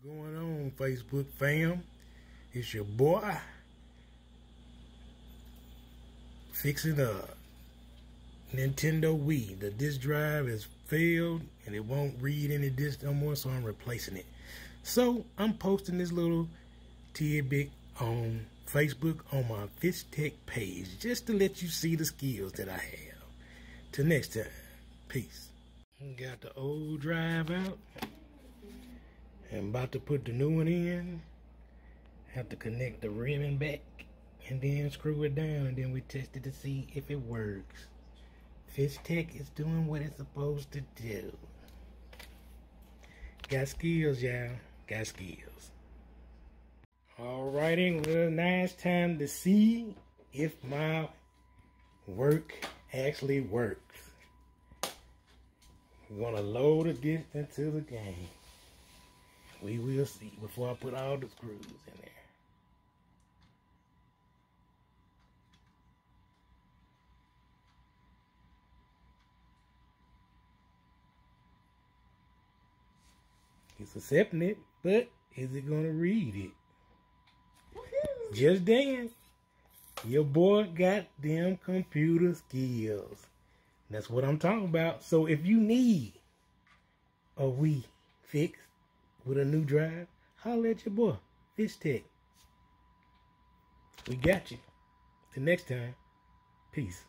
Going on, Facebook fam? It's your boy fixing a Nintendo Wii. The disk drive has failed and it won't read any disk no more, so I'm replacing it. So I'm posting this little tidbit on Facebook on my Fitz Tek page just to let you see the skills that I have. Till next time, peace. Got the old drive out. I'm about to put the new one in. Have to connect the ribbon back and then screw it down, and then we test it to see if it works. Fitz Tek is doing what it's supposed to do. Got skills, y'all. Got skills. Alrighty, well, now it's time to see if my work actually works. We're gonna load the disc into the game. We will see before I put all the screws in there. It's accepting it, but is it gonna read it? Just dance. Your boy got them computer skills. That's what I'm talking about. So if you need a Wii fixed with a new drive, holler at your boy, Fitz Tek. We got you. Till next time, peace.